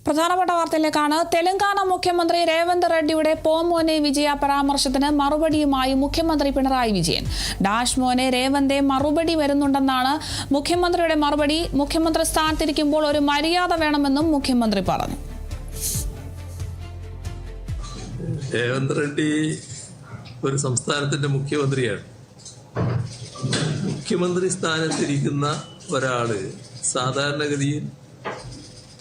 പ്രധാനപ്പെട്ട വാർത്തയിലേക്കാണ്. തെലങ്കാന മുഖ്യമന്ത്രി രേവന്ത് റെഡ്ഡിയുടെ പോമോനെ വിജയ പരാമർശത്തിന് മറുപടിയുമായി മുഖ്യമന്ത്രി പിണറായി വിജയൻ. ഡാഷ് മോനെ രേവന്തേ മറുപടി വരുന്നുണ്ടെന്നാണ് മുഖ്യമന്ത്രിയുടെ മറുപടി. മുഖ്യമന്ത്രി സ്ഥാനത്തിരിക്കുമ്പോൾ ഒരു മര്യാദ വേണമെന്നും മുഖ്യമന്ത്രി പറഞ്ഞു. രേവന്ത് റെഡ്ഡി ഒരു സംസ്ഥാനത്തിന്റെ മുഖ്യമന്ത്രിയാണ്. മുഖ്യമന്ത്രി സ്ഥാനത്തിരിക്കുന്ന ഒരാള് സാധാരണഗതിയിൽ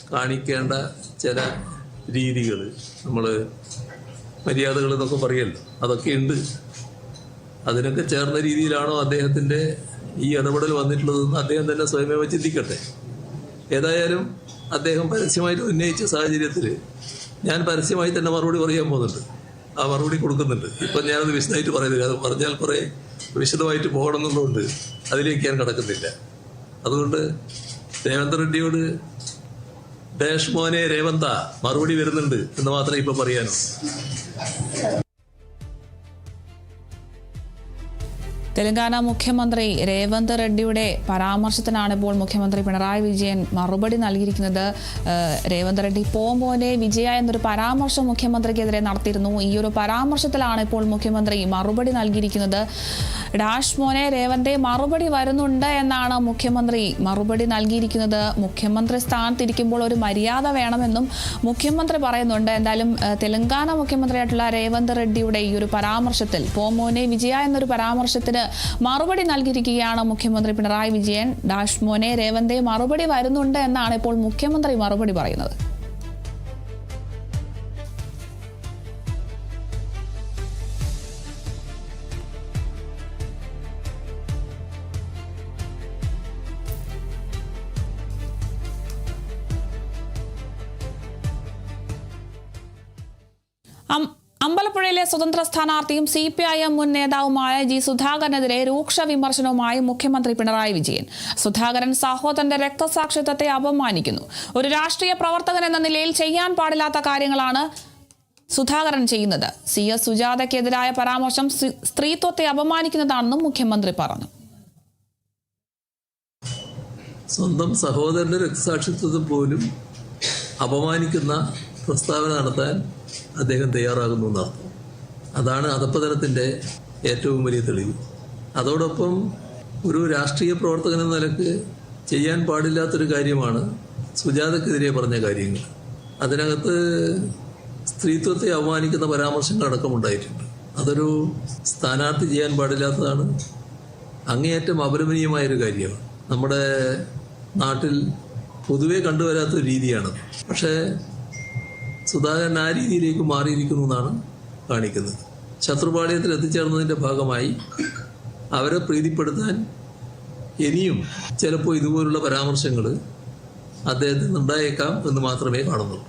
കാണിക്കേണ്ട ചില രീതികൾ, നമ്മൾ മര്യാദകൾ എന്നൊക്കെ പറയല്ലോ, അതൊക്കെ ഉണ്ട്. അതിനൊക്കെ ചേർന്ന രീതിയിലാണോ അദ്ദേഹത്തിൻ്റെ ഈ ഇടപെടൽ വന്നിട്ടുള്ളതെന്ന് അദ്ദേഹം തന്നെ സ്വയമേവ ചിന്തിക്കട്ടെ. ഏതായാലും അദ്ദേഹം പരസ്യമായിട്ട് ഉന്നയിച്ച സാഹചര്യത്തിൽ ഞാൻ പരസ്യമായി തന്നെ മറുപടി പറയാൻ പോകുന്നുണ്ട്. ആ മറുപടി കൊടുക്കുന്നുണ്ട്. ഇപ്പം ഞാനത് വിശദമായിട്ട് പറയുന്നില്ല. അത് പറഞ്ഞാൽ കുറേ വിശദമായിട്ട് പോകണമെന്നുള്ളതുകൊണ്ട് അതിലേക്ക് ഞാൻ കടക്കുന്നില്ല. അതുകൊണ്ട് രേവന്ത് റെഡ്ഡിയോട് ഡാഷ് മോനെ രേവന്ത മറുപടി വരുന്നുണ്ട് എന്ന് മാത്രമേ ഇപ്പൊ പറയാനോ. തെലങ്കാന മുഖ്യമന്ത്രി രേവന്ത് റെഡ്ഡിയുടെ പരാമർശത്തിനാണ് ഇപ്പോൾ മുഖ്യമന്ത്രി പിണറായി വിജയൻ മറുപടി നൽകിയിരിക്കുന്നത്. രേവന്ത് റെഡ്ഡി പോമോനെ വിജയ എന്നൊരു പരാമർശം മുഖ്യമന്ത്രിക്കെതിരെ നടത്തിയിരുന്നു. ഈ ഒരു പരാമർശത്തിലാണ് ഇപ്പോൾ മുഖ്യമന്ത്രി മറുപടി നൽകിയിരിക്കുന്നത്. ഡാഷ് മോനെ രേവന്തേ മറുപടി വരുന്നുണ്ട് എന്നാണ് മുഖ്യമന്ത്രി മറുപടി നൽകിയിരിക്കുന്നത്. മുഖ്യമന്ത്രി സ്ഥാനത്തിരിക്കുമ്പോൾ ഒരു മര്യാദ വേണമെന്നും മുഖ്യമന്ത്രി പറയുന്നുണ്ട്. എന്തായാലും തെലങ്കാന മുഖ്യമന്ത്രിയായിട്ടുള്ള രേവന്ത് റെഡ്ഡിയുടെ ഈ ഒരു പരാമർശത്തിൽ, പോമോനെ വിജയ എന്നൊരു പരാമർശത്തിന് മറുപടി നൽകിയിരിക്കുകയാണ് മുഖ്യമന്ത്രി പിണറായി വിജയൻ. ഡാഷ് മോനെ രേവന്തേ മറുപടി വരുന്നുണ്ട് എന്നാണ് ഇപ്പോൾ മുഖ്യമന്ത്രി മറുപടി പറയുന്നത്. അമ്പലപ്പുഴയിലെ സ്വതന്ത്ര സ്ഥാനാർത്ഥിയും CPIM മുൻ നേതാവുമായ G. സുധാകരനെതിരെ രൂക്ഷ വിമർശനവുമായി മുഖ്യമന്ത്രി പിണറായി വിജയൻ. സുധാകരൻ സഹോദരന്റെ രക്തസാക്ഷിത്വത്തെ അപമാനിക്കുന്നു. ഒരു രാഷ്ട്രീയ പ്രവർത്തകൻ എന്ന നിലയിൽ ചെയ്യാൻ പാടില്ലാത്ത കാര്യങ്ങളാണ് സുധാകരൻ ചെയ്യുന്നത്. CS സുജാതയ്ക്കെതിരായ പരാമർശം സ്ത്രീത്വത്തെ അപമാനിക്കുന്നതാണെന്നും മുഖ്യമന്ത്രി പറഞ്ഞു. സ്വന്തം സഹോദരന്റെ രക്തസാക്ഷിത്വത്തെ പോലും അപമാനിക്കുന്ന പ്രസ്താവന നടത്താൻ അദ്ദേഹം തയ്യാറാകുന്നു എന്നർത്ഥം. അതാണ് അധപ്പതനത്തിൻ്റെ ഏറ്റവും വലിയ തെളിവ്. അതോടൊപ്പം ഒരു രാഷ്ട്രീയ പ്രവർത്തകൻ എന്ന നിലക്ക് ചെയ്യാൻ പാടില്ലാത്തൊരു കാര്യമാണ് സുജാതക്കെതിരെ പറഞ്ഞ കാര്യങ്ങൾ. അതിനകത്ത് സ്ത്രീത്വത്തെ അവമാനിക്കുന്ന പരാമർശങ്ങൾ അടക്കമുണ്ടായിട്ടുണ്ട്. അതൊരു സ്ഥാനാർത്ഥി ചെയ്യാൻ പാടില്ലാത്തതാണ്. അങ്ങേയറ്റം അപലപനീയമായൊരു കാര്യമാണ്. നമ്മുടെ നാട്ടിൽ പൊതുവെ കണ്ടുവരാത്തൊരു രീതിയാണ്. പക്ഷേ സുധാകരൻ ആ രീതിയിലേക്ക് മാറിയിരിക്കുന്നു എന്നാണ് കാണിക്കുന്നത്. ശത്രുപാളയത്തിൽ എത്തിച്ചേർന്നതിൻ്റെ ഭാഗമായി അവരെ പ്രീതിപ്പെടുത്താൻ ഇനിയും ചിലപ്പോൾ ഇതുപോലുള്ള പരാമർശങ്ങൾ അദ്ദേഹത്തിന് ഉണ്ടായേക്കാം എന്ന് മാത്രമേ കാണുന്നുള്ളൂ.